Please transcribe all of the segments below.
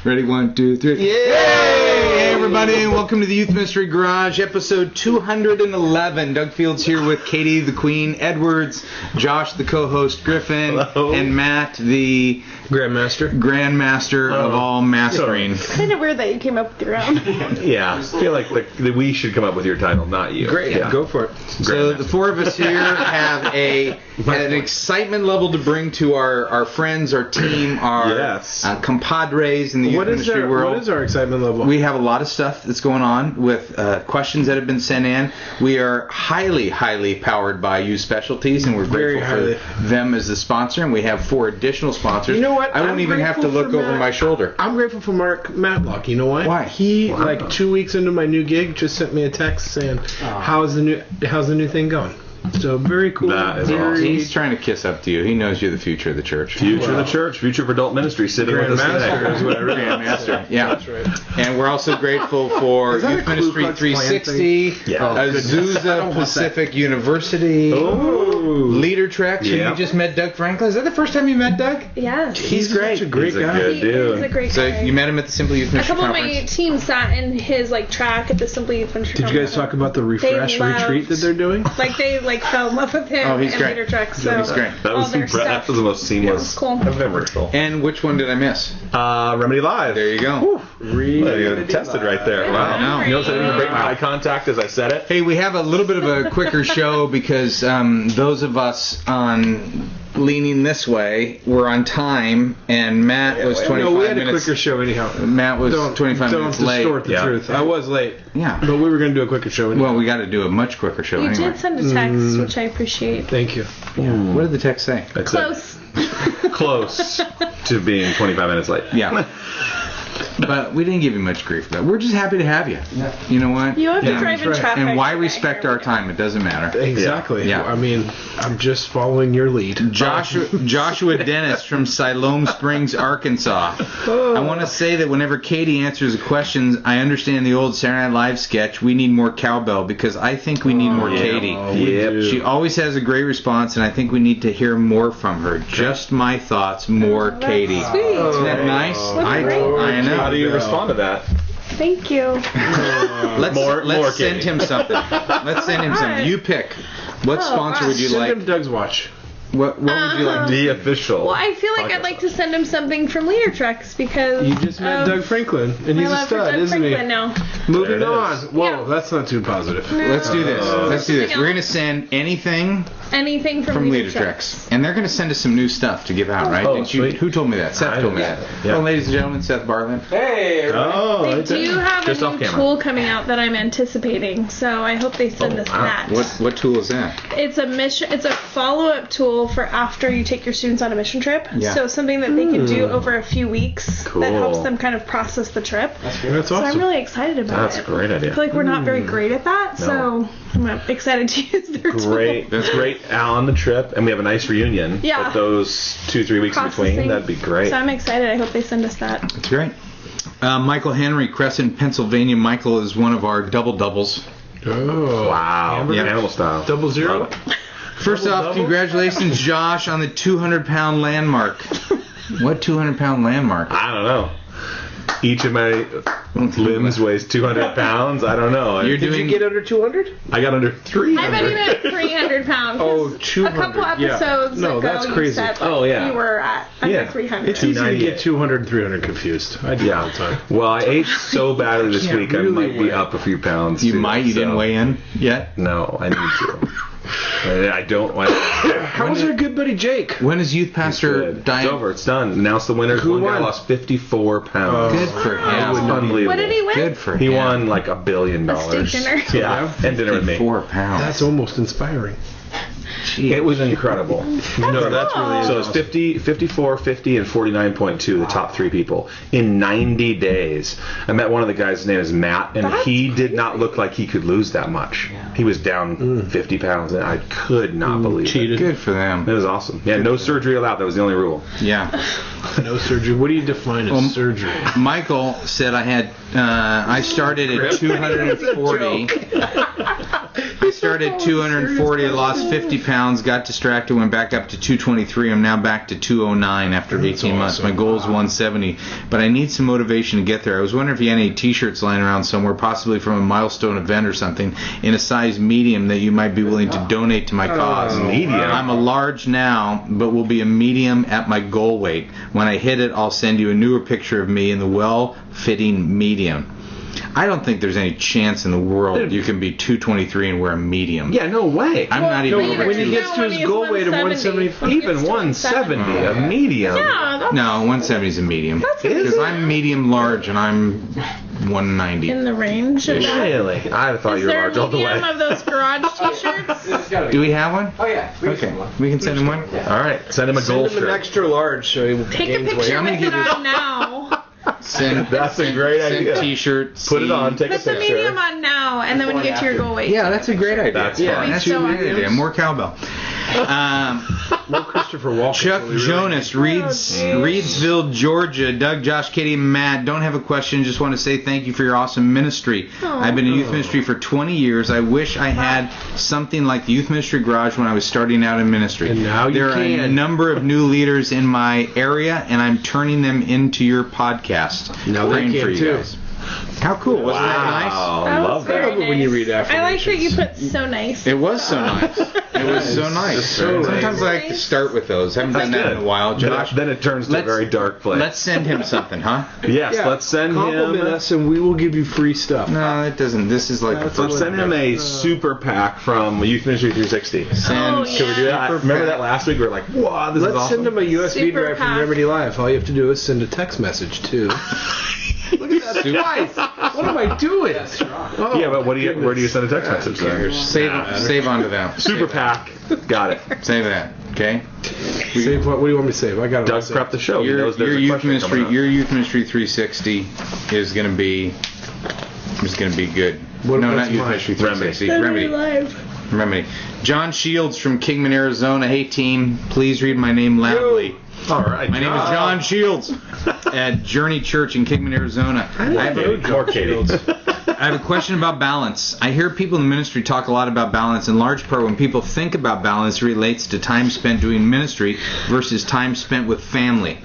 Ready? 1, 2, 3. Yay! Hey, everybody, and welcome to the Youth Ministry Garage, episode 211. Doug Fields here with Katie, the Queen, Edwards, Josh, the co-host, Griffin, and Matt, the Grandmaster of all mastering. It's kind of weird that you came up with your own. Yeah, I feel like we should come up with your title, not you. Great, go for it. So the four of us here have an excitement level to bring to our friends, our team, our compadres in the youth ministry world. What is our excitement level? We have a lot of stuff that's going on with questions that have been sent in. We are highly, highly powered by Youth Specialties, and we're grateful for them as the sponsor, and we have 4 additional sponsors. You know what? I won't even have to look over my shoulder. I'm grateful for Mark Matlock. You know what? Why? He, like 2 weeks into my new gig, just sent me a text saying, how's the new thing going? So very cool. That is awesome. He's trying to kiss up to you. He knows you're the future of the church. Future of the church, future of adult ministry, sitting with us today. Grandmaster. Yeah. That's right. And we're also grateful for Youth Ministry 360, Azusa Pacific University, Leader Treks. You just met Doug Franklin. Is that the first time you met Doug? Yes. He's great. Such a great guy. He's a great guy. So you met him at the Simply Youth Ministry Conference? Conference? A couple of my team sat in his track at the Simply Youth Ministry Conference. Did you guys talk about the refresh retreat that they're doing? They fell in love with him. Oh, he's great. Leader Treks. So he's great. That was the most seamless commercial. And which one did I miss? Remedy Live. There you go. You tested right there. Wow. I know. You notice I didn't break my eye contact as I said it? Hey, we have a little bit of a quicker show because those of us on leaning this way were on time, and Matt was 25 minutes. No, we had a quicker show anyhow. Matt was 25 minutes late. Don't distort the truth. I was late. Yeah. But we were going to do a quicker show anyhow. Well, we got to do a much quicker show anyway. You did send a text, which I appreciate. Thank you. Yeah. What did the text say? Close. Close to being 25 minutes late. Yeah. But we didn't give you much grief for that. We're just happy to have you. Yeah. You know what? You have to drive in traffic. And why respect our time? It doesn't matter. Exactly. Yeah. I mean, I'm just following your lead. Joshua Dennis from Siloam Springs, Arkansas. I want to say that whenever Katie answers the questions, I understand the old Saturday Night Live sketch, we need more cowbell, because I think we need more Katie. She always has a great response, and I think we need to hear more from her. Just my thoughts, more Katie. Sweet. Isn't that nice? I know. How do you respond to that? Thank you. Let's send him something. Let's send him something. You pick. What sponsor would you like? Send him Doug's watch. What would you like? The official. Well, I feel like I'd like to send him something from Leader Treks because you just met Doug Franklin, and he's a stud, isn't he? Now. Moving on. Whoa, that's not too positive. No. Let's do this. We're going to send anything from Leader Treks. And they're going to send us some new stuff to give out, right? Who told me that? Seth told me that. Yeah. Well, ladies and gentlemen, Seth Bartlett. Hey, everybody. They do have a new tool coming out that I'm anticipating, so I hope they send us that. What tool is that? It's a follow-up tool for after you take your students on a mission trip. Yeah. So something that they can do over a few weeks that helps them kind of process the trip. That's awesome. So I'm really excited about it. That's a great idea. I feel like we're not very great at that, so I'm excited to use their tool. That's great. On the trip, and we have a nice reunion. Yeah. With those 2-3 weeks in between, that'd be great. So I'm excited. I hope they send us that. That's great. Michael Henry, Crescent, Pennsylvania. Michael is one of our doubles. Oh, wow. Animal style. 00? First off, congratulations, Josh, on the 200-pound landmark. What 200-pound landmark? I don't know. Each of my limbs weighs 200 pounds. I don't know. Did you get under 200? I got under 300. I bet you meant 300 pounds. Oh, 200. A couple episodes ago, that's crazy. You said you were at under 300. It's easy to get 200 and 300 confused. I do all the time. Well, I ate so badly this week, I might be up a few pounds. You didn't weigh in yet? No, I need to. I don't. How was our good buddy Jake? When is Youth Pastor Diane? It's over. It's done. Announced the winners. Who won? Guy lost 54 pounds. Good for him. Unbelievable. What did he win? Good for him. He won like $1 billion. A steak dinner. Yeah, and dinner with me. 4 pounds. That's almost inspiring. Jeez. It was incredible. No, that's really so it's 50, 54, 50, and 49.2, the top 3 people in 90 days. I met one of the guys. His name is Matt, and he did not look like he could lose that much. Yeah. He was down 50 pounds, and I could not believe it. Good for them. It was awesome. Yeah, no surgery allowed. That was the only rule. Yeah. No surgery. What do you define as surgery? Michael said I started at 240. started at 240. I lost 50 pounds, got distracted, went back up to 223. I'm now back to 209 after 18 months. My goal is 170, but I need some motivation to get there. I was wondering if you had any T-shirts lying around somewhere, possibly from a milestone event or something, in a size medium that you might be willing to donate to my cause. Medium? I'm a large now, but will be a medium at my goal weight. When I hit it, I'll send you a newer picture of me in the well-fitting medium. I don't think there's any chance in the world you can be 223 and wear a medium. Yeah, no way. I'm not even over when he gets to his goal weight of 175. Even 170, a medium. Yeah, that's No, 170 is a medium. Because I'm medium large and I'm 190. in the range of that. Really? I thought Is you were there a large all the way. medium of those garage T-shirts? Do we have one? Oh yeah. Okay, we can send him one. All right, send him a gold Send him an shirt. extra large so he Take a gains weight. picture I'm gonna with give it you- on now. Send. That's a great idea. Send T-shirt. Put it on, take a Put the picture. medium on now, and then when you get to your goal weight. Yeah, that's a great idea. That's yeah, fine. that's So a great idea. More cowbell. More Christopher Walken. Chuck will be really Jonas, Reedsville, Georgia. Doug, Josh, Katie, and Matt. Don't have a question. Just want to say thank you for your awesome ministry. I've been in youth ministry for 20 years. I wish I had something like the Youth Ministry Garage when I was starting out in ministry. And now you there are a can. number of new leaders in my area, and I'm turning them into your podcast. Now they Praying can for you too. guys. How cool. Wasn't that nice? Wow, That was love very that. love it when you read I like that you affirmations. put so nice. It was so nice. It was so nice. So Sometimes I like to start with those. Haven't done that in a while, Josh. Then it turns to a very dark place. Let's send him something, huh? Yes, Yeah, let's send compliment him. us and we will give you free stuff. No, it doesn't. This is like the Let's first send him a super pack from Youth Ministry 360. Send. Oh, Can we do that? yeah. Remember that last week? We were like, "Wow, this is Let's awesome." send him a USB Super drive from pack. Remedy Live. All you have to do is send a text message too. Look at that twice. What am I doing? Oh, Yeah, but where do you send a text message then? Save onto that. Super pack. Got it. Save that. Okay. Save what do you want me to save? I got it. Doug prepped the show. He Your knows there's a youth question ministry. coming up. Your youth ministry 360 is going to be good. What- No, what's not youth mine? ministry 360. Remedy. John Shields from Kingman, Arizona. Hey team, please read my name loudly. All right. My name is John Shields at Journey Church in Kingman, Arizona. I have More Katie. I have a question about balance. I hear people in the ministry talk a lot about balance. In large part, when people think about balance, it relates to time spent doing ministry versus time spent with family.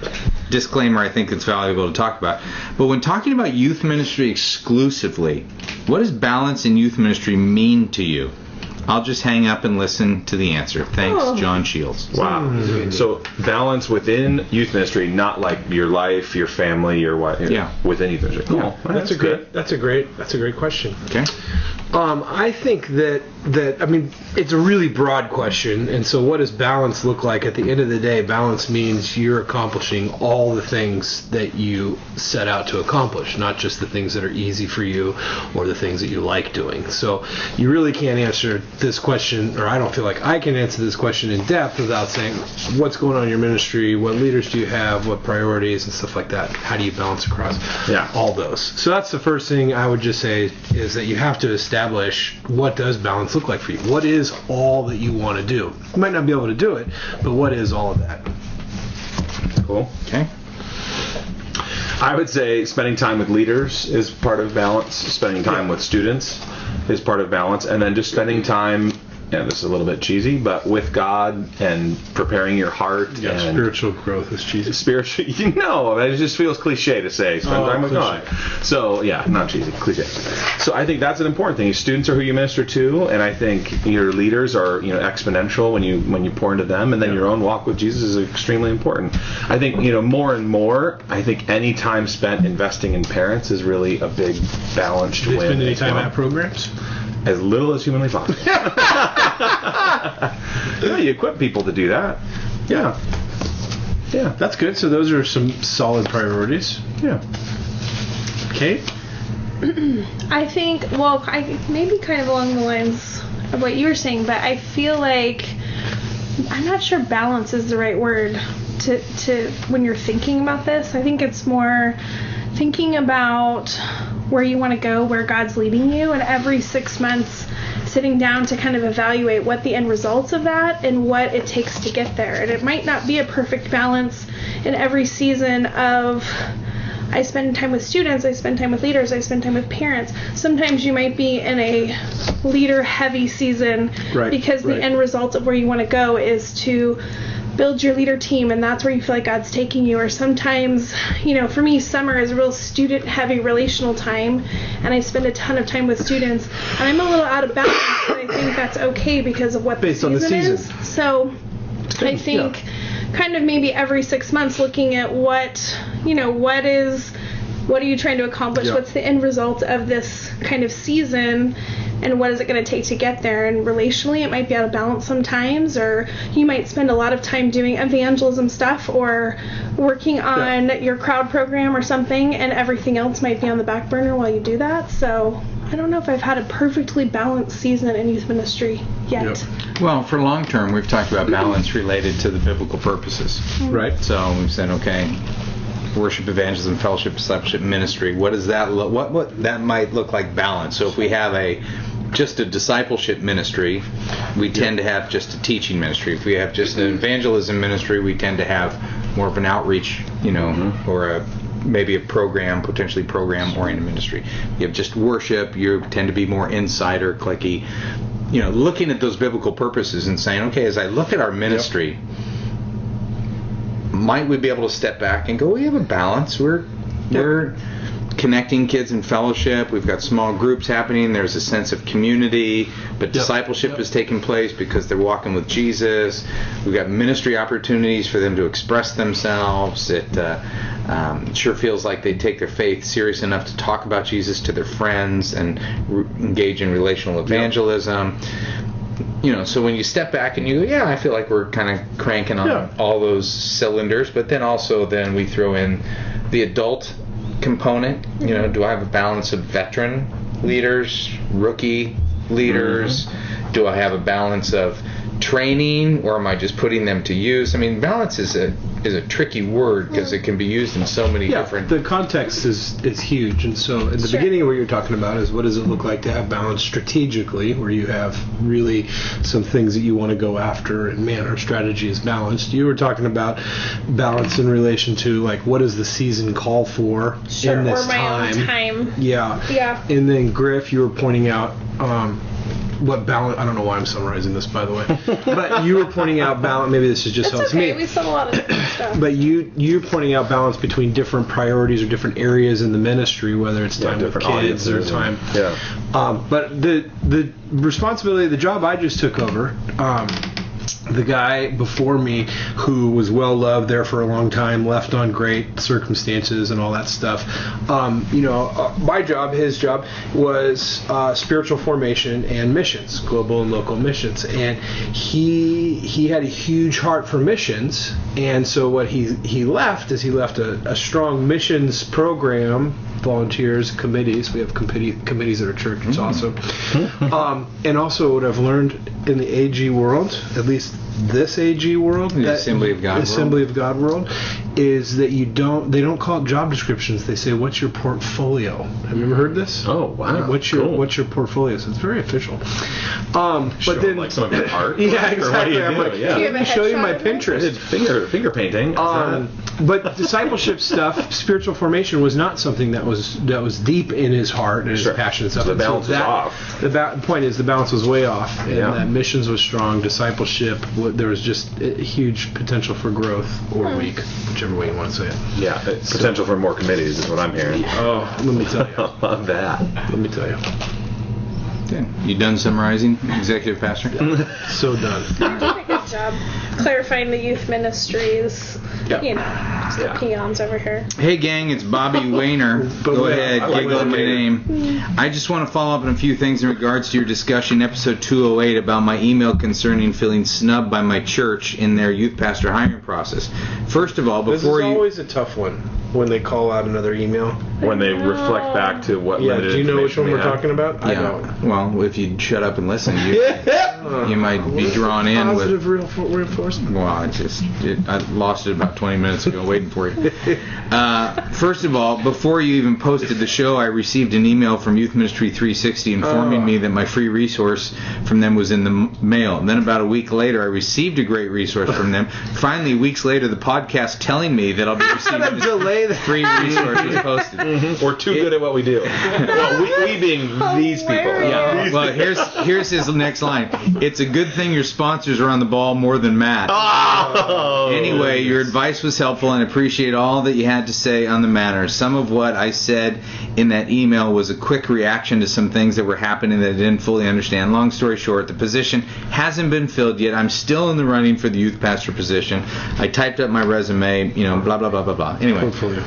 Disclaimer, I think it's valuable to talk about. But when talking about youth ministry exclusively, what does balance in youth ministry mean to you? I'll just hang up and listen to the answer. Thanks, John Shields. Wow. So balance within youth ministry, not like your life, your family, your what? Yeah. Within youth ministry. Cool. That's a great question. Okay. I think that I mean it's a really broad question, and so what does balance look like? At the end of the day, balance means you're accomplishing all the things that you set out to accomplish, not just the things that are easy for you or the things that you like doing. So you really can't answer this question, or I don't feel like I can answer this question in depth without saying what's going on in your ministry, what leaders do you have, what priorities and stuff like that. How do you balance across all those? So that's the first thing I would just say is that you have to establish what does balance look like for you. What is all that you want to do? You might not be able to do it, but what is all of that? Cool. Okay. I would say spending time with leaders is part of balance. Spending time with students is part of balance. And then just spending time, this is a little bit cheesy, but with God and preparing your heart. Yeah, and spiritual growth is cheesy. Spiritual, it just feels cliche to say spend time with God. So yeah, not cheesy, cliche. So I think that's an important thing. Students are who you minister to, and I think your leaders are exponential when you pour into them, and then your own walk with Jesus is extremely important. I think more and more. I think any time spent investing in parents is really a big balanced Do they win. spend any as time well. at programs? As little as humanly possible. You equip people to do that. Yeah. Yeah. That's good. So those are some solid priorities. Yeah. Kate? I think, maybe kind of along the lines of what you were saying, but I feel like I'm not sure balance is the right word to when you're thinking about this. I think it's more thinking about where you want to go, where God's leading you, and every 6 months sitting down to kind of evaluate what the end results of that and what it takes to get there. And it might not be a perfect balance in every season of I spend time with students, I spend time with leaders, I spend time with parents. Sometimes you might be in a leader-heavy season because the end result of where you want to go is to build your leader team, and that's where you feel like God's taking you. Or sometimes, for me, summer is a real student-heavy relational time, and I spend a ton of time with students, and I'm a little out of balance, but I think that's okay because of what based on the season is. So I think kind of maybe every 6 months looking at what are you trying to accomplish? What's the end result of this kind of season? And what is it going to take to get there? And relationally, it might be out of balance sometimes, or you might spend a lot of time doing evangelism stuff or working on your crowd program or something, and everything else might be on the back burner while you do that. So I don't know if I've had a perfectly balanced season in youth ministry yet. Yep. Well, for long term, we've talked about balance related to the biblical purposes. Right. So we've said, okay, worship, evangelism, fellowship, discipleship, ministry. What does that look? What that might look like balance. So if we have just a discipleship ministry, we tend to have just a teaching ministry. If we have just an evangelism ministry, we tend to have more of an outreach, or maybe a potentially program-oriented ministry. You have just worship, you tend to be more insider, cliquey. Looking at those biblical purposes and saying, okay, as I look at our ministry, might we be able to step back and go, we have a balance. We're connecting kids in fellowship. We've got small groups happening. There's a sense of community, but discipleship is taking place because they're walking with Jesus. We've got ministry opportunities for them to express themselves. It sure feels like they take their faith serious enough to talk about Jesus to their friends and engage in relational evangelism. So when you step back and you go, I feel like we're kind of cranking on all those cylinders, but then we throw in the adult component. Do I have a balance of veteran leaders, rookie leaders? Do I have a balance of training, or am I just putting them to use? I mean, balance is a tricky word because it can be used in so many different. The context is huge, and so at the beginning, what you're talking about is what does it look like to have balance strategically, where you have really some things that you want to go after, and our strategy is balanced. You were talking about balance in relation to what does the season call for in this or my own time. Yeah. And then Griff, you were pointing out. What balance? I don't know why I'm summarizing this, by the way. But you were pointing out balance. Maybe this is just helps me. We said a lot of stuff. But you're pointing out balance between different priorities or different areas in the ministry, whether it's time with kids or time. But the responsibility, the job I just took over. The guy before me, who was well loved there for a long time, left on great circumstances and all that stuff. My job, his job, was spiritual formation and missions, global and local missions. And he had a huge heart for missions. And so what he left a strong missions program. Volunteers, committees. We have committees at our church. It's awesome. And also, what I've learned in the AG world, at least this AG world, the Assembly of God world, is that they don't call it job descriptions. They say, "What's your portfolio?" Have you ever heard this? Oh wow! What's your portfolio? So it's very official. But then, some of your art. Yeah, exactly. I'm like, let me show you my Pinterest. Finger painting. But discipleship stuff, spiritual formation, was not something that was deep in his heart and his passion and stuff. So the balance was off. The point is the balance was way off, and that missions was strong. Discipleship, there was just a huge potential for growth or weak, whichever way you want to say it. Yeah, potential for more committees is what I'm hearing. Oh, let me tell you. I love that. Let me tell you. Okay. You done summarizing, Executive Pastor? So done. You did a good job clarifying the youth ministries. Just the peons over here. Hey gang, it's Bobby Wayner. Go ahead, giggle at my name. I just want to follow up on a few things in regards to your discussion, episode 208, about my email concerning feeling snubbed by my church in their youth pastor hiring process. First of all, before this is always a tough one when they call out another email. When they reflect back to what limited do you know which one we're have? talking about? I don't. Well, if you'd shut up and listen, you might be drawn in positive with reinforcement. Well, I lost it about 20 minutes ago. Wait waiting for you. First of all, before you even posted the show, I received an email from Youth Ministry 360 informing me that my free resource from them was in the mail. And then about a week later, I received a great resource from them. Finally, weeks later, the podcast telling me that I'll be receiving the free resources posted. We're too good at what we do. Well, we being these people. Yeah. Well, here's his next line. It's a good thing your sponsors are on the ball more than Matt. Oh, anyway, your advice was helpful and I appreciate all that you had to say on the matter. Some of what I said in that email was a quick reaction to some things that were happening that I didn't fully understand. Long story short, the position hasn't been filled yet. I'm still in the running for the youth pastor position. I typed up my resume, blah, blah, blah, blah, blah. Anyway. Hopefully.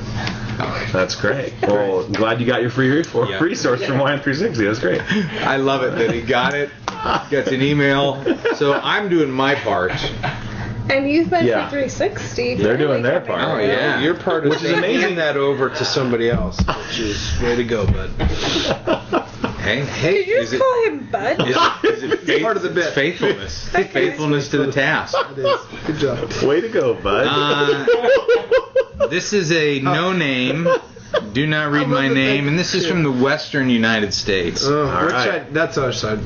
That's great. Well, glad you got your free resource from YM360. That's great. I love it that he got it, gets an email. So I'm doing my part. And Youth Ministry 360. They're doing their part. Oh, yeah. Your part is amazing that over to somebody else, which is way to go, bud. Hey, Did you just call him Bud? Is it part of the bit? Faithfulness. Faithfulness to the task. It is. Good job. Way to go, bud. This is a no name. Do not read my name. And this is from the western United States. All Which right. side? That's our side.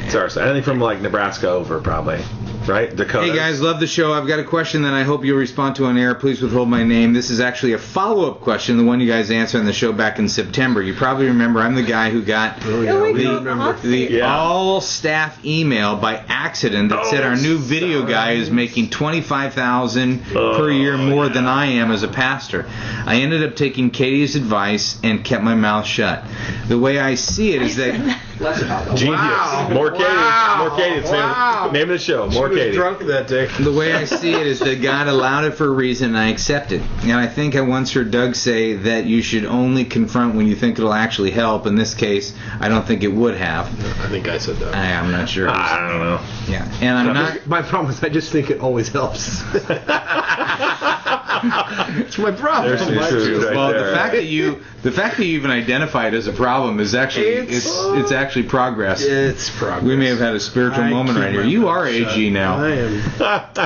It's our side. Anything from like Nebraska over, probably. Right? Dakota. Hey guys, love the show. I've got a question that I hope you'll respond to on air. Please withhold my name. This is actually a follow-up question, the one you guys answered on the show back in September. You probably remember I'm the guy who got the all-staff email by accident that said our new video guy is making $25,000 per year more than I am as a pastor. I ended up taking Katie's advice and kept my mouth shut. The way I see it is that... Genius. Wow. More Katie. Wow. More Katie. It's Wow. name of the show. More She was Katie. drunk that day. The way I see it is that God allowed it for a reason, and I accept it. And I think I once heard Doug say that you should only confront when you think it'll actually help. In this case, I don't think it would have. I think I said that. I'm not sure. I don't know. Yeah, and I'm not. My problem is I just think it always helps. It's my problem. There's some truth right Well, there. the fact that you even identify it as a problem is actually it's actually progress. It's progress. We may have had a spiritual moment right here. You are AG now. I am.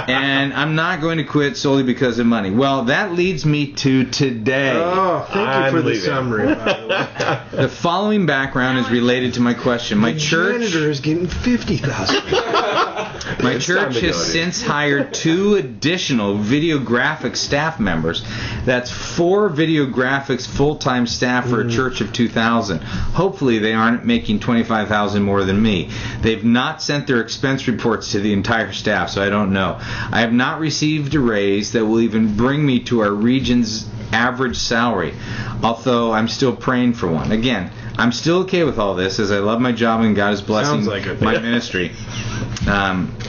And I'm not going to quit solely because of money. Well, that leads me to today. Oh, thank you I'm for the leaving. summary, by the way. The following background is related to my question. My church Janitor is getting $50,000. My It's church time to has go, dude. since hired 2 additional videographic staff members. That's 4 videographics full-time staff for a church of 2,000. Hopefully they aren't making $25,000 more than me. They've not sent their expense reports to the entire staff, so I don't know. I have not received a raise that will even bring me to our region's average salary, although I'm still praying for one. Again, I'm still okay with all this as I love my job and God is blessing Sounds like it. my ministry,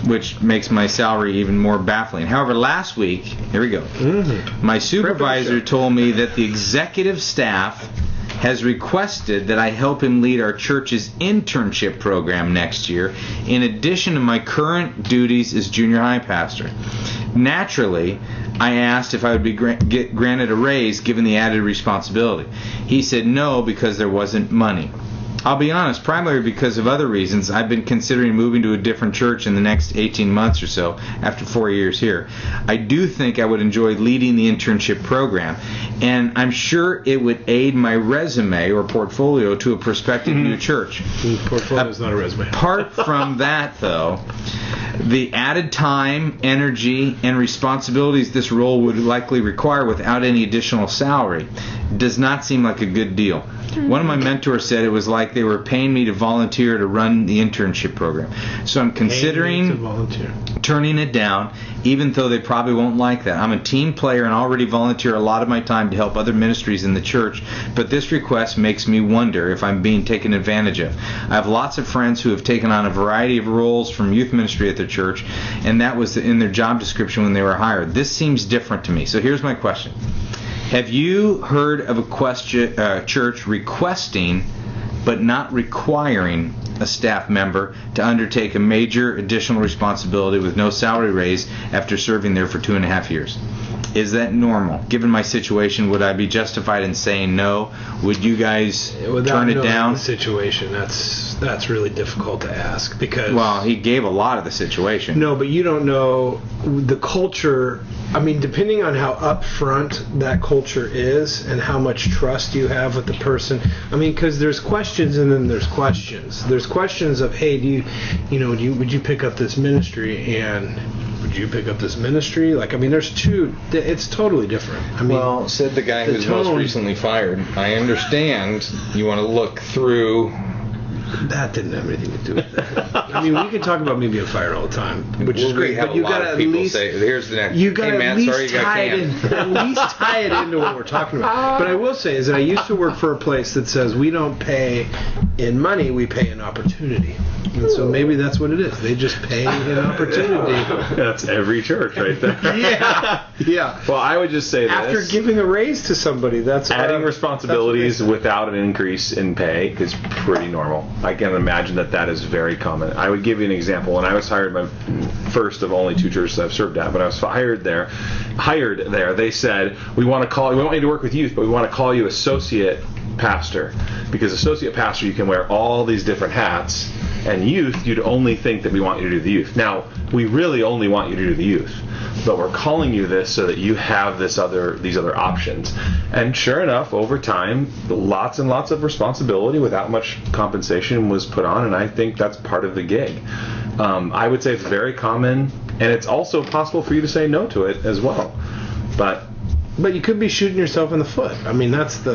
which makes my salary even more baffling. However, last week, here we go, my supervisor told me that the executive staff has requested that I help him lead our church's internship program next year, in addition to my current duties as junior high pastor. Naturally, I asked if I would be granted a raise given the added responsibility. He said no because there wasn't money. I'll be honest, primarily because of other reasons. I've been considering moving to a different church in the next 18 months or so, after 4 years here. I do think I would enjoy leading the internship program, and I'm sure it would aid my resume or portfolio to a prospective new church. Portfolio is not a resume. Apart from that, though, the added time, energy, and responsibilities this role would likely require without any additional salary does not seem like a good deal. One of my mentors said it was like they were paying me to volunteer to run the internship program. So I'm considering To volunteer. turning it down, even though they probably won't like that. I'm a team player and already volunteer a lot of my time to help other ministries in the church, but this request makes me wonder if I'm being taken advantage of. I have lots of friends who have taken on a variety of roles from youth ministry at their church, and that was in their job description when they were hired. This seems different to me. So here's my question. Have you heard of a church requesting but not requiring a staff member to undertake a major additional responsibility with no salary raise after serving there for 2.5 years? Is that normal? Given my situation, would I be justified in saying no? Would you guys turn it down? The situation, that's really difficult to ask because. Well, he gave a lot of the situation. No, but you don't know the culture. I mean, depending on how upfront that culture is and how much trust you have with the person. I mean, because there's questions and then there's questions. There's questions of, hey, would you pick up this ministry, and would you pick up this ministry? Like, I mean, there's two. It's totally different. I mean, well, said the guy who's most recently fired. I understand you want to look through. That didn't have anything to do with that. I mean, we can talk about me being fired all the time, which is great. But you got to at least say, "Here's the next." You got to at least tie it into what we're talking about. But I will say is that I used to work for a place that says we don't pay in money, we pay in opportunity. And so maybe that's what it is. They just pay in opportunity. That's every church right there. Yeah. Well, I would just say this. After giving a raise to somebody, that's adding responsibilities without an increase in pay is pretty normal. I can imagine that is very common. I would give you an example. When I was hired, my first of only 2 churches I've served at, but I was hired there, they said, we want you to work with youth, but we want to call you associate pastor, because associate pastor, you can wear all these different hats, and youth, you'd only think that we want you to do the youth. Now, we really only want you to do the youth, but we're calling you this so that you have these other options. And sure enough, over time, lots and lots of responsibility without much compensation was put on, and I think that's part of the gig. I would say it's very common, and it's also possible for you to say no to it as well. But you could be shooting yourself in the foot. I mean, that's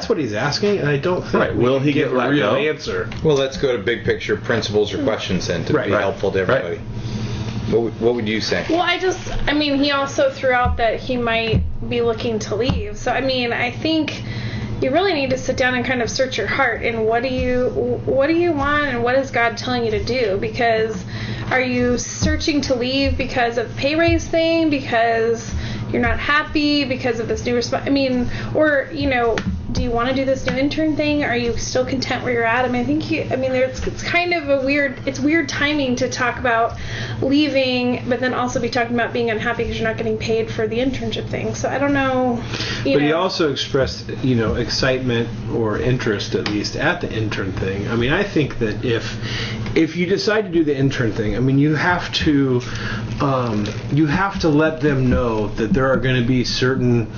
what he's asking, and I don't think. Right. Will he get a real go? answer? Well, let's go to big picture principles or questions then to be helpful to everybody. What would you say? Well, he also threw out that he might be looking to leave. So, I mean, I think you really need to sit down and kind of search your heart and what do you want and what is God telling you to do? Because are you searching to leave because of pay raise thing, because you're not happy, because of this new or do you want to do this new intern thing? Are you still content where you're at? I mean, it's kind of weird timing to talk about leaving, but then also be talking about being unhappy because you're not getting paid for the internship thing. So I don't know. But he also expressed, excitement or interest, at least, at the intern thing. I mean, I think that if you decide to do the intern thing, I mean, you have to let them know that there are going to be certain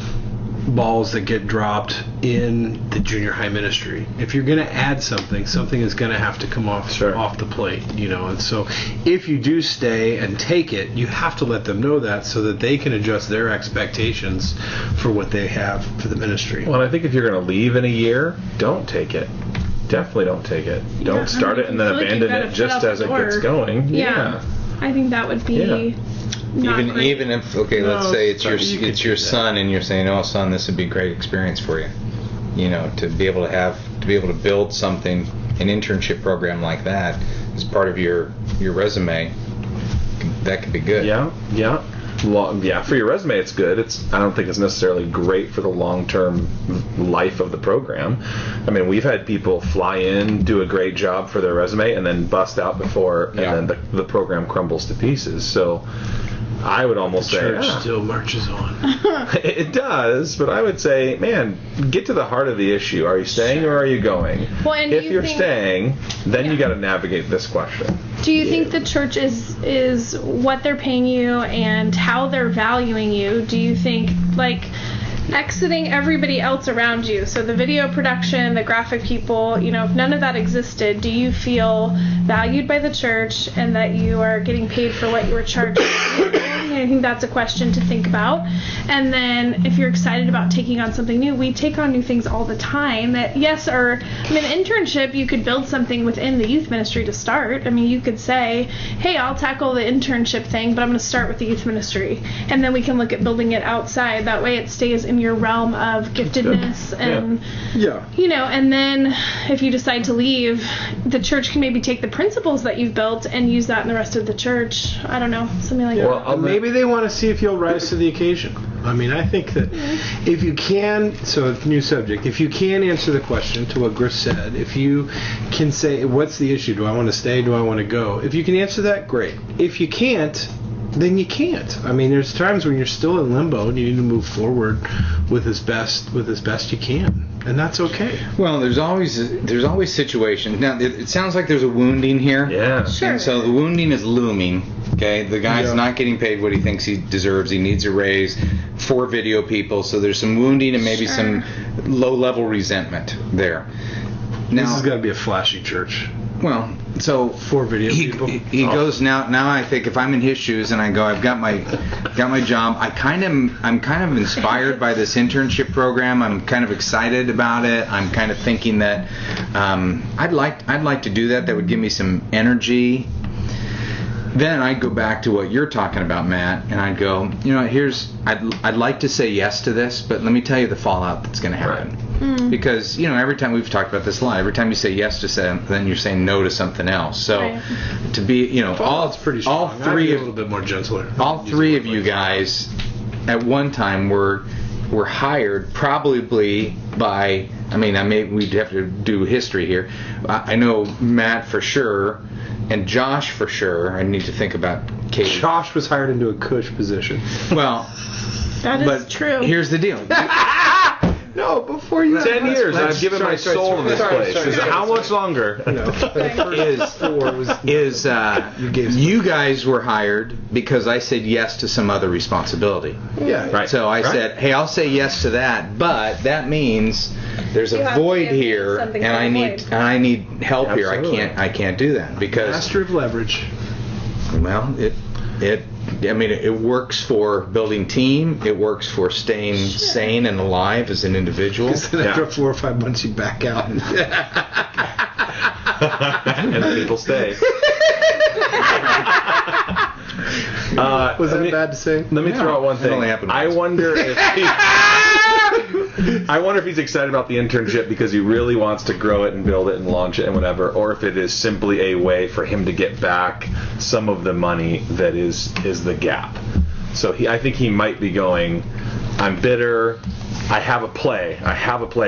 balls that get dropped in the junior high ministry. If you're going to add something is going to have to come off the plate, And so if you do stay and take it, you have to let them know that so that they can adjust their expectations for what they have for the ministry. Well, I think if you're going to leave in a year, don't take it. Definitely don't take it. Don't start it and then abandon it just as it gets going. Yeah. I think that would be even if let's say it's your son and you're saying, oh son, this would be a great experience for you, to be able to build something, an internship program like that as part of your resume, that could be good. For your resume it's good. I don't think it's necessarily great for the long-term life of the program. I mean, we've had people fly in, do a great job for their resume, and then bust out before, and then the program crumbles to pieces. So I would almost say church still marches on. It does, but I would say, man, get to the heart of the issue. Are you staying or are you going? Well, and if you're staying, then you got to navigate this question. Do you think the church is what they're paying you and how they're valuing you? Do you think, exiting everybody else around you, so the video production, the graphic people, if none of that existed, do you feel valued by the church and that you are getting paid for what you were charged? I think that's a question to think about. And then if you're excited about taking on something new, we take on new things all the time. That internship, you could build something within the youth ministry to start. I mean, you could say, hey, I'll tackle the internship thing, but I'm going to start with the youth ministry. And then we can look at building it outside. That way it stays in your realm of giftedness. And, and then if you decide to leave, the church can maybe take the principles that you've built and use that in the rest of the church. I don't know, something like that. Well, maybe they want to see if you'll rise to the occasion. I mean, I think that if you can, new subject, if you can answer the question to what Griff said, if you can say, what's the issue? Do I want to stay? Do I want to go? If you can answer that, great. If you can't, then you can't. I mean, there's times when you're still in limbo and you need to move forward with as best you can, and that's okay. Well, there's always situations. Now, it sounds like there's a wounding here. Yeah. Sure. And so the wounding is looming. Okay, the guy's Yeah. not getting paid what he thinks he deserves. He needs a raise. 4 video people, so there's some wounding and maybe some low-level resentment there. Now, This has got to be a flashy church. well, so 4 video people. He goes now. I think if I'm in his shoes and I go, I've got my job. I'm kind of inspired by this internship program. I'm kind of excited about it. I'm kind of thinking that I'd like to do that. That would give me some energy. Then I'd go back to what you're talking about, Matt, and I'd go, I'd like to say yes to this, but let me tell you the fallout that's going to happen. Mm. Because, every time we've talked about this a lot, every time you say yes to something, then you're saying no to something else. So Right. to be, Fallout's pretty strong. all I'd three be a of little bit more gentler. all three of you guys at one time were hired probably by, we'd have to do history here. I know Matt for sure, and Josh for sure. I need to think about Katie. Josh was hired into a cush position. Well, That is but true. here's the deal. No, before you. 10 years, I've given my soul to this place. How much longer? You guys were hired because I said yes to some other responsibility. Yeah. Right. So I said, hey, I'll say yes to that, but that means there's You a have to void give me here, something and to I avoid. need help here. Absolutely. I can't do that because Master of leverage. well, it works for building team. It works for staying sane and alive as an individual. Then after 4 or 5 months, you back out. And people stay. Was that bad to say? Let me throw out one it thing. only happened I once. wonder if he's excited about the internship because he really wants to grow it and build it and launch it and whatever, or if it is simply a way for him to get back some of the money that is the gap. So I think he might be going, I'm bitter. I have a play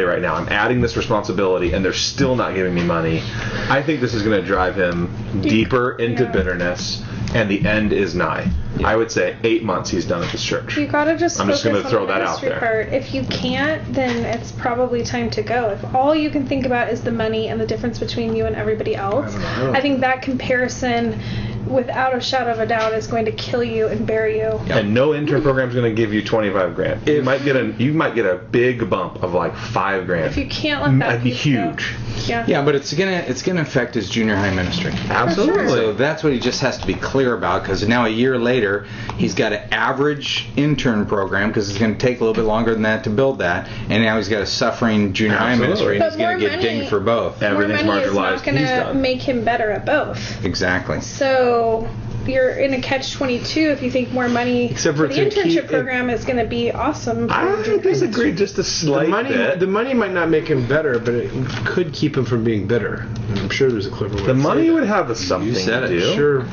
right now. I'm adding this responsibility, and they're still not giving me money. I think this is going to drive him deeper into bitterness, and the end is nigh. Yeah. I would say 8 months he's done at this church. You gotta just I'm just focus gonna throw on the that out ministry there. part. If you can't, then it's probably time to go. If all you can think about is the money and the difference between you and everybody else, I think that comparison, without a shadow of a doubt, is going to kill you and bury you. And no intern program is going to give you $25,000. You might get a big bump of like $5,000. If you can't let that that'd be piece go. huge. Yeah, but it's gonna affect his junior high ministry. Absolutely. So that's what he just has to be clear about, because now a year later he's got an average intern program, because it's going to take a little bit longer than that to build that, and now he's got a suffering junior high ministry, and But he's going to more get dinged money- for both. Everything's More money is not marginalized. going He's to done. make him better at both. Exactly. So you're in a catch-22 if you think more money Except for for the it's gonna internship keep- program is going to be awesome. for I junior high disagree just a slight bit. The money might not make him better, but it could keep him from being bitter. And I'm sure there's a clever way The to say money that. would have something You said to it. do. Sure.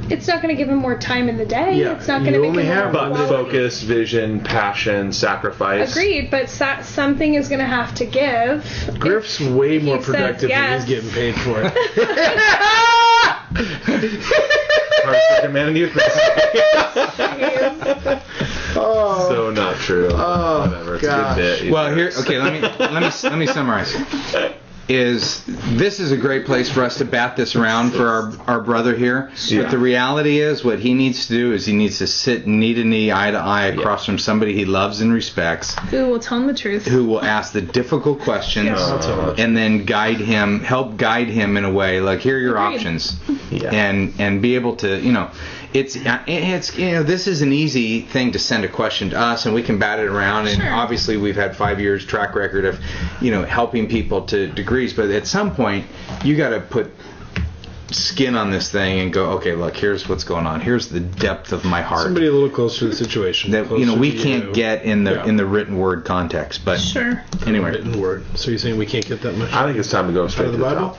It's not going to give him more time in the day. Yeah, It's not going to you make only him more have But quality. focus, vision, passion, sacrifice. Agreed, but something is going to have to give. Griff's way more he says productive yes. when he's getting paid for it. Hardest man in youth. Oh, So not true. Oh, Whatever. It's gosh. a good bit. Well, here, okay, let me summarize. This is a great place for us to bat this around for our brother here. Yeah. But the reality is, what he needs to do is he needs to sit knee to knee, eye to eye, across from somebody he loves and respects, Who will tell him the truth? who will ask the difficult questions, Yes. and then help guide him in a way like, here are your Agreed. options, Yeah. and be able to, it's this is an easy thing to send a question to us, and we can bat it around, and Sure. obviously we've had 5 years track record of helping people to degrees, but at some point you got to put skin on this thing and go, okay, look, here's what's going on, here's the depth of my heart somebody a little closer to the situation. that Closer we to can't you. get in the Yeah. in the written word context. But Sure. anyway, Written word. So you're saying we can't get that much I think it's time to go straight out to of the the Bible? top.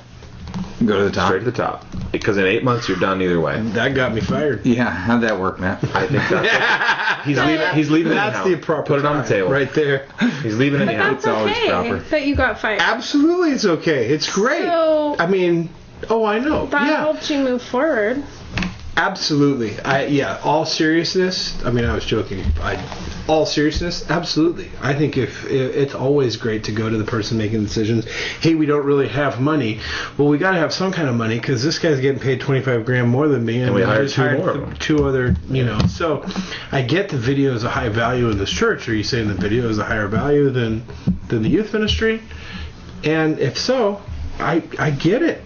go to the top. Straight to the top. Because in 8 months you're done either way. That got me fired. Yeah, how'd that work, Matt? I think that's he's leaving. That's anyhow. the proper Put it on the time, table. right there. He's leaving But anyhow. that's It's always okay proper. that you got fired. Absolutely, it's okay. It's great. So- I mean, I know. That Yeah. helped you move forward. Absolutely. All seriousness. I mean, I was joking. All seriousness, absolutely. I think if it's always great to go to the person making decisions. Hey, we don't really have money. Well, we got to have some kind of money because this guy's getting paid $25,000 more than me, and we hired two more. Two other, So, I get the video is a high value in this church. Are you saying the video is a higher value than the youth ministry? And if so, I get it.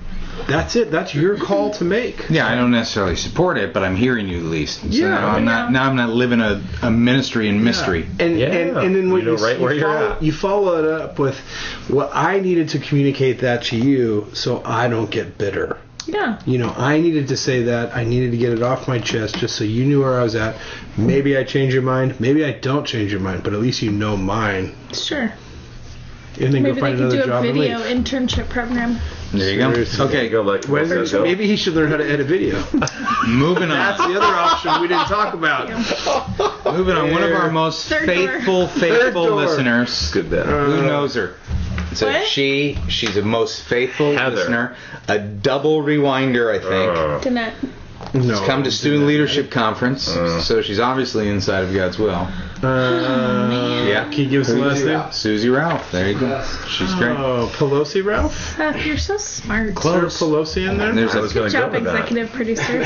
That's it. That's your call to make. Yeah, I don't necessarily support it, but I'm hearing you at least. So Yeah. now I'm not living a ministry in mystery. And then when you follow it up with, well, I needed to communicate that to you so I don't get bitter. Yeah. I needed to say that. I needed to get it off my chest just so you knew where I was at. Maybe I change your mind. Maybe I don't change your mind, but at least you know mine. Sure. And then Maybe go find they could another do a job and video leave. internship program. There you go. Seriously. Okay, Go like Maybe he should learn how to edit video. moving That's on. the other option we didn't talk about. Moving on. One of our most Third faithful Third door. listeners. Good bet. Who knows her? It's a What? she's a most faithful Heather. listener. A double rewinder, I think. Didn't No. She's come to Student Leadership Conference, so she's obviously inside of God's will. Yeah. Can you give us the last name? Susie Ralph. There you go. She's great. Oh, Pelosi Ralph? Seth, you're so smart. Is there a Pelosi in there? There's I was a going Good to go job, with that. executive producer.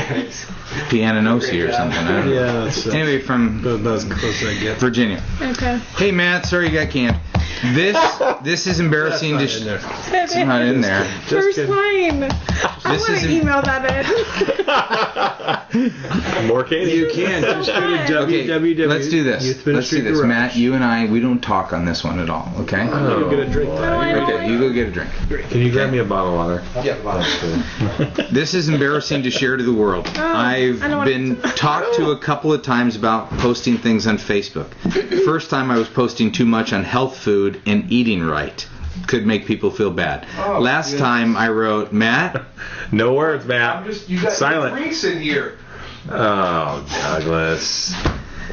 Pianonosi or something. I don't know. Yeah, that's Anyway, from that's as close as I get. Virginia. Okay. Hey, Matt. Sorry you got canned. This is embarrassing. That's not in there. It's not in there. First kidding. line. This I want is to email that in. More Katie. You can just go to Okay, www. let's do this. Youth Let's do Ministry this. Garage. Matt, you and I, we don't talk on this one at all, okay? You can get a drink. I don't Okay, you go get a drink. Can you grab me a bottle of water? This is embarrassing to share to the world. I've I don't want been talked to a couple of times about posting things on Facebook. First time I was posting too much on health food and eating right. Could make people feel bad. Last time I wrote, Matt, No words, Matt. You got Silent. drinks in here. Oh, Douglas.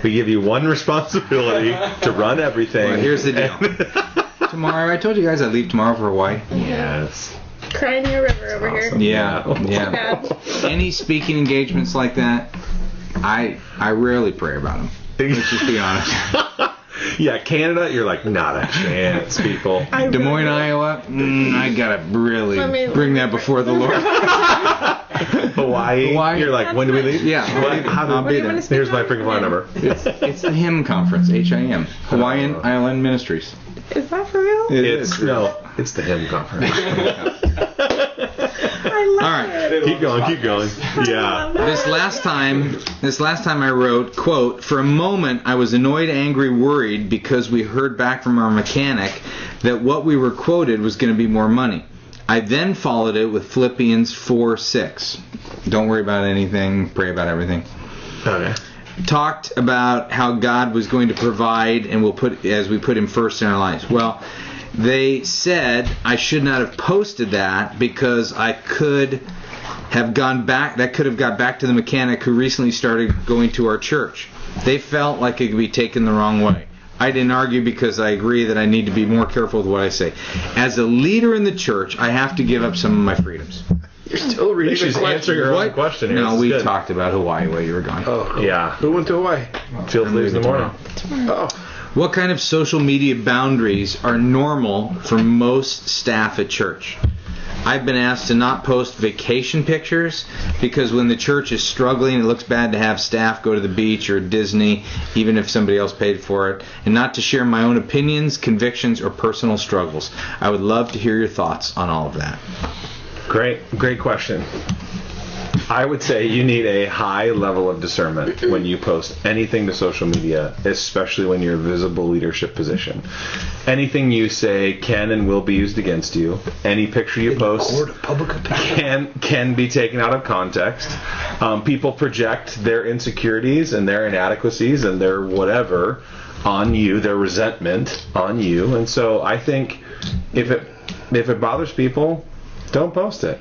We give you one responsibility to run everything. well, here's the deal. Tomorrow, I told you guys I'd leave tomorrow for Hawaii. Yes. Crying a river over here. Yeah. Bad. Any speaking engagements like that, I rarely pray about them. Let's just be honest. Yeah, Canada, you're like, not a chance, people. Des Moines, Iowa, I gotta really bring that before the Lord. Hawaii, you're like, when do we leave? Yeah, I'll be there. Here's my freaking phone number. It's the HIM conference, HIM, Hawaiian Island Ministries. Is that for real? It's the hymn conference. I love All right. it. Keep going. Yeah. This last time I wrote, quote, for a moment I was annoyed, angry, worried because we heard back from our mechanic that what we were quoted was going to be more money. I then followed it with Philippians 4:6. Don't worry about anything, pray about everything. Okay. Talked about how God was going to provide and will put as we put him first in our lives. Well, they said I should not have posted that because I could have gone back. That could have got back to the mechanic who recently started going to our church. They felt like it could be taken the wrong way. I didn't argue because I agree that I need to be more careful with what I say. As a leader in the church, I have to give up some of my freedoms. You're still reading She's the question. answering her own question here. No, This is we good. talked about Hawaii while you were gone. Oh, Yeah. who went to Hawaii? Field leaves in the morning. Oh, What kind of social media boundaries are normal for most staff at church? I've been asked to not post vacation pictures because when the church is struggling, it looks bad to have staff go to the beach or Disney, even if somebody else paid for it, and not to share my own opinions, convictions, or personal struggles. I would love to hear your thoughts on all of that. Great question. I would say you need a high level of discernment when you post anything to social media, especially when you're in a visible leadership position. Anything you say can and will be used against you. Any picture you post court of public opinion. can be taken out of context. People project their insecurities and their inadequacies and their whatever on you, their resentment on you. And so I think if it bothers people, Don't post it.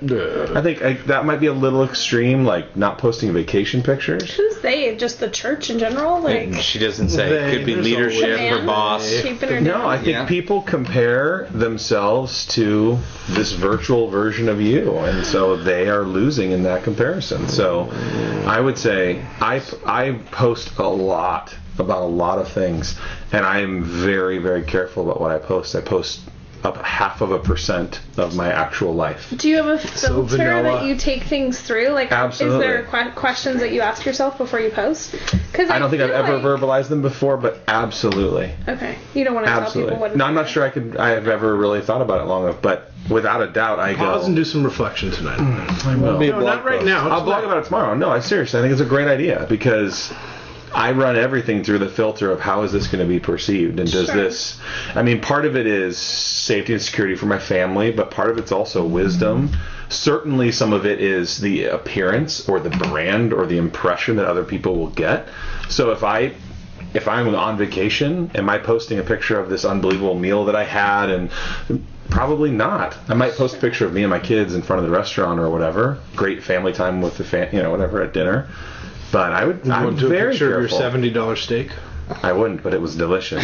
I think that might be a little extreme, like not posting vacation pictures. Who's they? Just the church in general? Like, She doesn't say. It could be the leadership man or boss. keeping her No, down? I think people compare themselves to this virtual version of you, and so they are losing in that comparison. So I would say I post a lot about a lot of things, and I am very, very careful about what I post. I post up 0.5% of my actual life. Do you have a filter that you take things through? Like, Absolutely. Is there questions that you ask yourself before you post? Because I don't think I've ever verbalized them before, but absolutely. Okay, you don't want to tell people what. No, I'm not sure I have ever really thought about it long enough, but without a doubt, I Pause go. and do some reflection tonight. I will. No, not right now. I'll blog about it tomorrow. No, I seriously, I think it's a great idea because I run everything through the filter of how is this going to be perceived, and does this, I mean, part of it is safety and security for my family, but part of it's also wisdom. Certainly some of it is the appearance or the brand or the impression that other people will get. So if I'm on vacation, am I posting a picture of this unbelievable meal that I had? And probably not. I might post a picture of me and my kids in front of the restaurant or whatever. Great family time with the whatever at dinner. But I'm very picture careful. of your $70 steak. I wouldn't, but it was delicious.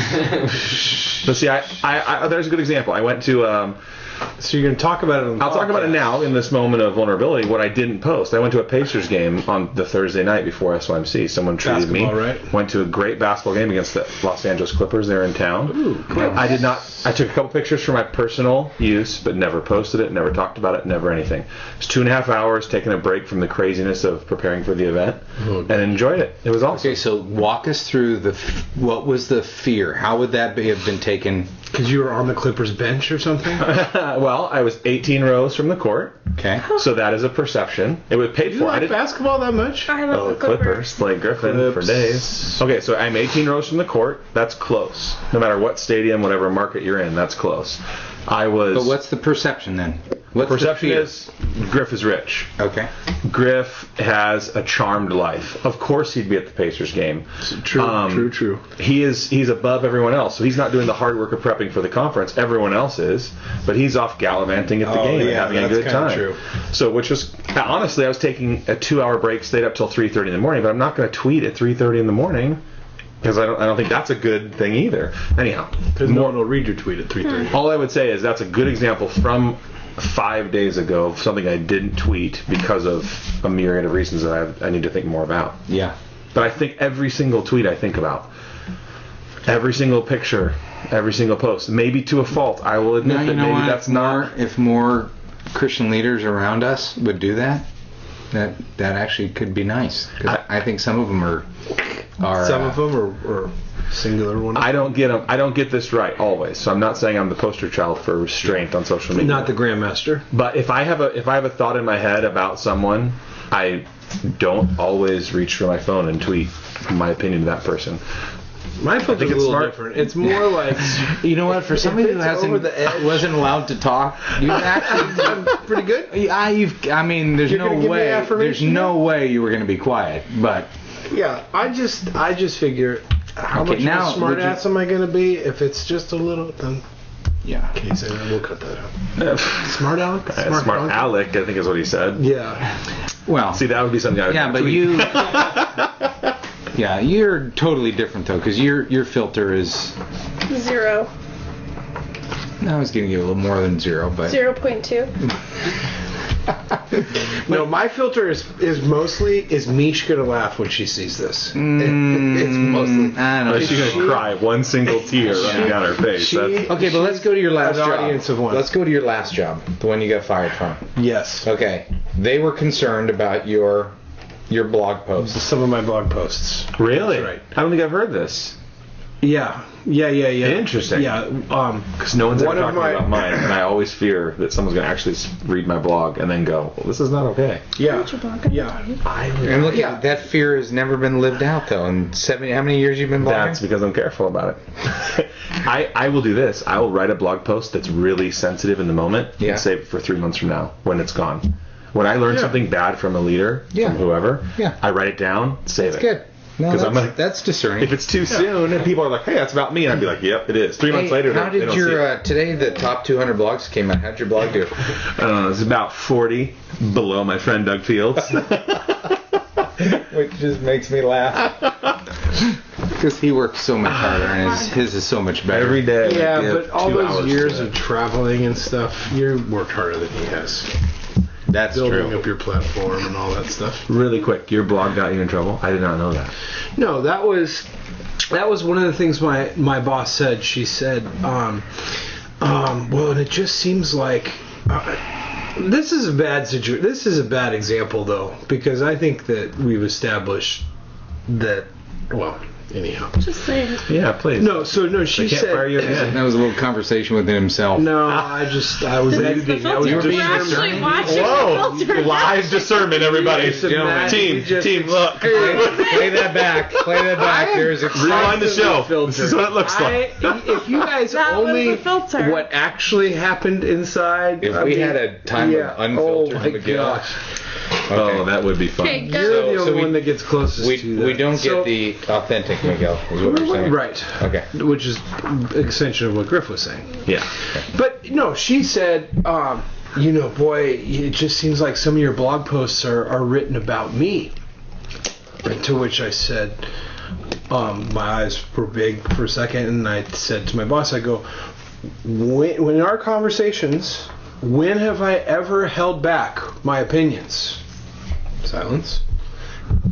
But see, I there's a good example. I went to. So you're going to talk about it on the I'll talk about it now in this moment of vulnerability. What I didn't post. I went to a Pacers game on the Thursday night before SYMC. Someone treated me. Right? Went to a great basketball game against the Los Angeles Clippers. They're in town. Ooh, cool. I did not. I took a couple pictures for my personal use, but never posted it. Never talked about it. Never anything. It was 2.5 hours taking a break from the craziness of preparing for the event, and enjoyed it. It was awesome. Okay, so walk us through what was the fear? How would that have been taken? Because you were on the Clippers bench or something? Well, I was 18 rows from the court. Okay. So that is a perception. It was paid You for. like basketball that much? I love The Clippers. Blake Griffin for days. Okay, so I'm 18 rows from the court. That's close. No matter what stadium, whatever market you're in, that's close. I was. But what's the perception then? What's perception the fear? is Griff is rich. Okay. Griff has a charmed life. Of course he'd be at the Pacers game. True. He's above everyone else. So he's not doing the hard work of prepping for the conference. Everyone else is. But he's off gallivanting at the game and having a good time. True. So which was honestly, I was taking a 2-hour break, stayed up till 3:30 in the morning, but I'm not going to tweet at 3:30 in the morning. Because I don't think that's a good thing either. Anyhow, Because no one will read your tweet at 3:30. all I would say is that's a good example from 5 days ago of something I didn't tweet because of a myriad of reasons that I need to think more about. Yeah. But I think every single tweet I think about, every single picture, every single post, maybe to a fault. I will admit that maybe that's not. If more Christian leaders around us would do that, that actually could be nice. 'Cause I think some of them are Some of them are singular ones. I don't get them. I don't get this right always. So I'm not saying I'm the poster child for restraint on social media. Not the Grandmaster. But if I have a thought in my head about someone, I don't always reach for my phone and tweet my opinion to that person. My filter's a it's little smart. different. It's more like, You know what? For somebody who wasn't allowed to talk, you actually I'm pretty good. There's You're gonna give me there's affirmation no way you were going to be quiet. But Yeah, I just figure how Okay, much of now, a smart would you- ass am I going to be? If it's just a little, then yeah. okay, so we'll cut that out. Smart Alec? Smart donkey? Alec, I think is what he said. Yeah. Well, See, that would be something I would yeah, but tweet. you. Yeah, you're totally different though, because your filter is. 0. I was giving you a little more than 0, but 0.2. No, my filter is mostly, is Mish going to laugh when she sees this? It's mostly. I don't know. She's going to cry one single tear running down her face. That's, Okay, but let's go to your last an job. audience of one. Let's go to your last job, the one you got fired from. Yes. Okay, they were concerned about your blog posts. Some of my blog posts. really? That's right. I don't think I've heard this. Yeah. Interesting. Yeah. Because no one's ever One of talking my- about mine, and I always fear that someone's going to actually read my blog and then go, well, this is not okay. Yeah. What's your blog gonna Yeah. do? And look, that fear has never been lived out though. In how many years you've been blogging? That's because I'm careful about it. I will do this. I will write a blog post that's really sensitive in the moment and save it for 3 months from now when it's gone. When I learn something bad from a leader, from whoever, I write it down, save it. Good. No, 'Cause that's discerning. if it's too soon and people are like, hey, that's about me, and I'd be like, yep, it is. 3 months later, how they did don't see your it. today the top 200 blogs came out? How'd your blog do? I don't know. It's about 40 below my friend Doug Fields. Which just makes me laugh. Because he works so much harder, and his is so much better. Every day. Yeah, we but give all 2 those hours years to of traveling and stuff, you worked harder than he has. That's Building true. up your platform and all that stuff. Really quick, your blog got you in trouble? I did not know that. No, that was one of the things my boss said. She said, well, and it just seems like this is a bad situation. This is a bad example, though, because I think that we've established that. Well, anyhow. Just say it. Yeah, please. She Can't said. fire you again. That was a little conversation within himself. No, I was editing. I was You were We're being actually discerning. watching Whoa! the filter. Live discernment, everybody. Just imagine Team, look. Play that back. Play that back. There's a Rewind the show. This is what it looks like. If you guys That was only the filter. what actually happened inside. If we had a time of unfiltered oh my Miguel. gosh. Oh, that would be fun. Okay, You're go. the So only we- one that gets closest to that. We don't So- get the authentic Miguel, is what we're saying. Right. Okay. Which is extension of what Griff was saying. Yeah. But no, she said, boy, it just seems like some of your blog posts are written about me. And to which I said, my eyes were big for a second, and I said to my boss, I go, when in our conversations, when have I ever held back my opinions? Silence.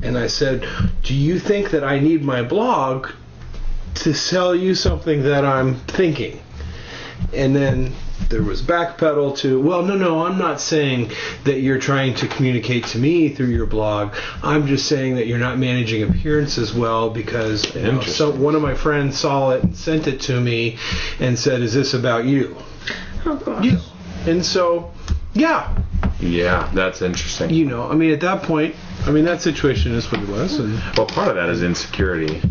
And I said, do you think that I need my blog to sell you something that I'm thinking? And then there was backpedal to, well, no, I'm not saying that you're trying to communicate to me through your blog. I'm just saying that you're not managing appearances well because so one of my friends saw it and sent it to me and said, is this about you? Oh, gosh. Yeah. And so, yeah. Yeah, that's interesting. At that point, that situation is what it was. And Well, part of that is insecurity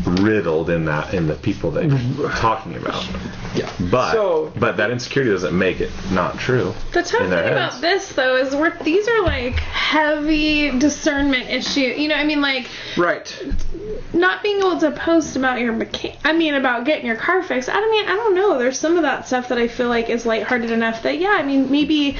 riddled in the people that you're talking about. yeah. But that insecurity doesn't make it not true. The tough in thing their about heads. this, though, is these are like heavy discernment issues. Right. Not being able to post about about getting your car fixed. I don't know. There's some of that stuff that I feel like is lighthearted enough that, maybe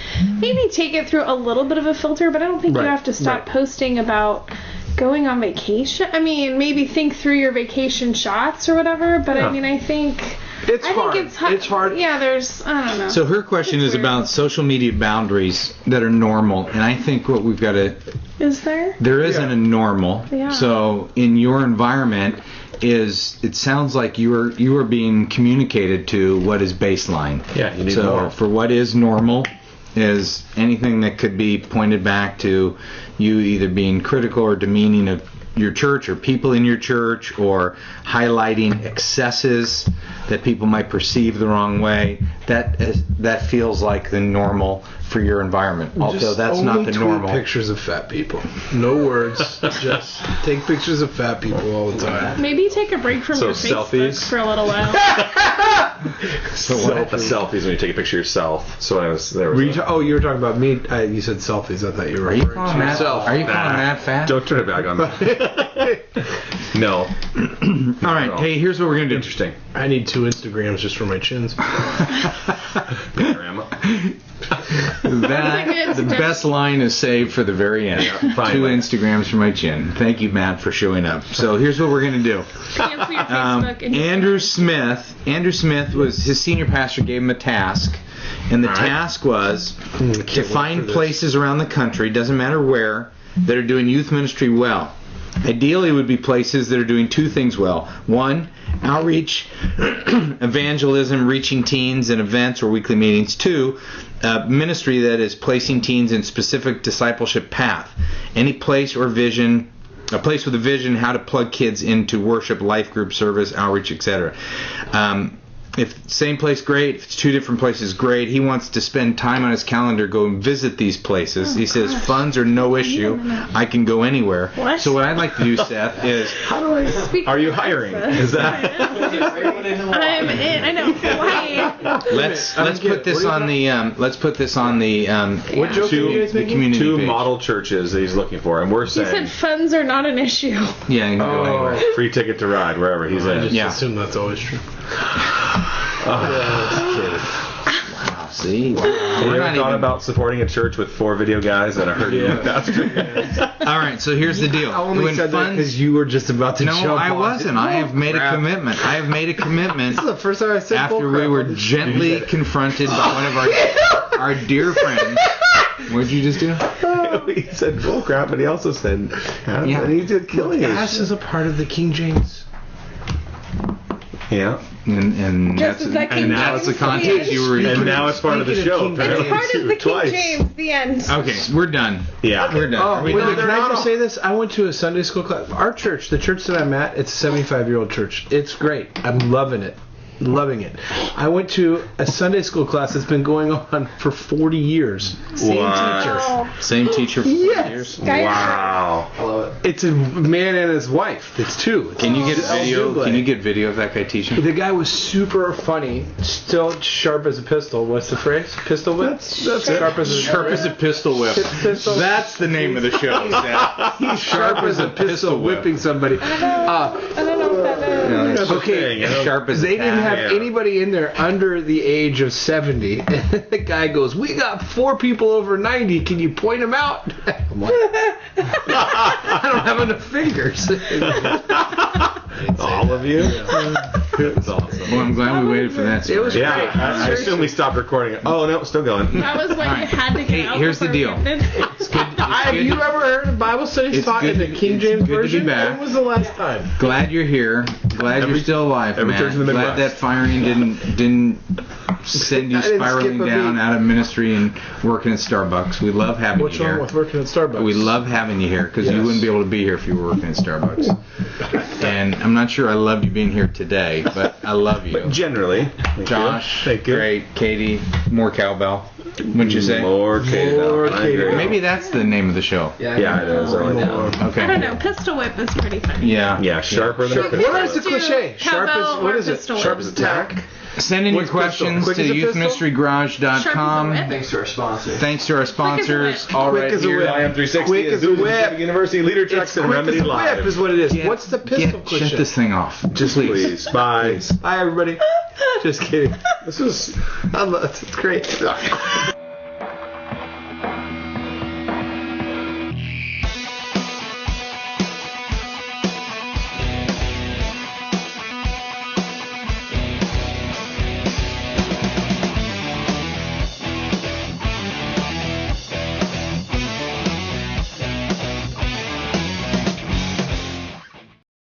take it through a little bit of a filter, but I don't think you have to stop posting about going on vacation. Maybe think through your vacation shots or whatever, but Yeah. I think It's hard. It's hard. Yeah, I don't know. So her question It's is weird. about social media boundaries that are normal, and I think what we've got to Is there? there isn't a normal. Yeah. So in your environment it sounds like you are being communicated to what is baseline. Yeah, you need so more. for what is normal is anything that could be pointed back to you either being critical or demeaning of your church or people in your church, or highlighting excesses that people might perceive the wrong way. That feels like the normal for your environment. Although Just that's only not the tweet normal. pictures of fat people. No words. Just take pictures of fat people all the time. Maybe take a break from So your Facebook selfies? for a little while. So selfies when you take a picture of yourself. So I was there. You were talking about me. You said selfies. I thought you were. Are you referring calling to Matt? yourself. Are you calling Matt fat? Don't turn it back on me. No. All right. Hey, here's what we're gonna do. Interesting. I need 2 Instagrams just for my chins. Grandma. The best line is saved for the very end. Yeah, 2 finally. Instagrams for my chin. Thank you, Matt, for showing up. So here's what we're gonna do. Cancel your Facebook and Andrew Smith was his senior pastor gave him a task, and the task was to find places around the country, doesn't matter where, that are doing youth ministry well. Ideally, it would be places that are doing 2 things well. 1, outreach, evangelism, reaching teens in events or weekly meetings. 2, ministry that is placing teens in specific discipleship path. Any place or vision, a place with a vision how to plug kids into worship, life group, service, outreach, etc. if same place, great. If it's two different places, great. He wants to spend time on his calendar, go and visit these places. He says funds are no issue. I can go anywhere. What? So what I'd like to do, Seth, is Are you hiring? Is that? I'm in. I know. Why? let's put this on the What joke are you guys the making? community Two page. model churches that he's looking for, and we're He said saying funds are not an issue. Yeah, you can go anywhere. free ticket to ride wherever he's I in. just Yeah. assume that's always true. See, Have we're you ever not thought even. about supporting a church with 4 video guys and a hurting pastor? All right, so here's the deal. I only When said that funds- because you were just about to No, jump I on wasn't. it. I have made a Crap. commitment. I have made a commitment This is the first time I said after bull we crap were on this. gently confronted by one of our dear friends. What'd you just do? He said bullcrap, but he also said, and he did killing Gas is a part of the King James. Yeah. And Just that's as that King that's the James context you were And now it's part of the Speaking of show. King apparently. It's part of the King Twice. James. The end. Okay, we're done. Yeah. We're done. Oh, Are we wait, done? can I just say this? I went to a Sunday school class. Our church, the church that I'm at, it's a 75-year-old church. It's great. I'm loving it. Loving it. I went to a Sunday school class that's been going on for 40 years. Same Wow. teacher. Oh, Same teacher for 4 Yes. years. Wow. It's a man and his wife. It's two. Can you get video? Double. Can you get video of that guy teaching? The guy was super funny, still sharp as a pistol. What's the phrase? Pistol whip? That's sharp as a Sharp as a pistol whip. pistol. That's the name of the show. Seth. He's sharp as a pistol whip. whipping somebody. I don't know if that is. No, that's Okay, sharp as a they didn't have Yeah. anybody in there under the age of 70. And the guy goes, "We got 4 people over 90. Can you point them out?" I'm like, I don't have enough fingers. All of you? That's awesome. Well, I'm glad we waited for that. It was story. Yeah, great. I assume we stopped recording. Oh, no, still going. That was when you had to get Hey, out. here's the before we deal. ended. It's good. It's Have good. you ever heard of Bible studies It's taught in good- the King it's James good to be version? back. When was the last time? Glad you're here. Glad you're still alive, every man. church in the Glad Midwest. that firing didn't send you I didn't spiraling skip a down beat. out of ministry and working at Starbucks. We love having What's you wrong here. with working at Starbucks? We love having you here because you Yes. wouldn't be able to be here if you were working at Starbucks. And I'm not sure I love you being here today, but I love you. But generally, thank Josh, you. Thank you. great. Katie, more cowbell. Wouldn't you say? More Katie. More Katie. Maybe that's the name of the show. Yeah, it is. I like that. Okay. I don't know. Pistol whip is pretty funny. Yeah. Yeah, sharper than a What pistol. is the cliche? Sharp as Cowbell what or is it? pistol Sharp whip? as a tack. Send in your What's pistol? questions Quick to as a pistol? youthministrygarage.com. Thanks to our sponsor. Thanks to our sponsors. whip. All Quick right, as a here. whip. IM360 Quick as a whip. Pacific University Leader Trucks and Quick Remedy as a whip Live. is what it is. Get- What's the pistol cliche? Shut this thing off. Just please. Bye. Hi everybody. Just kidding. This is It's great.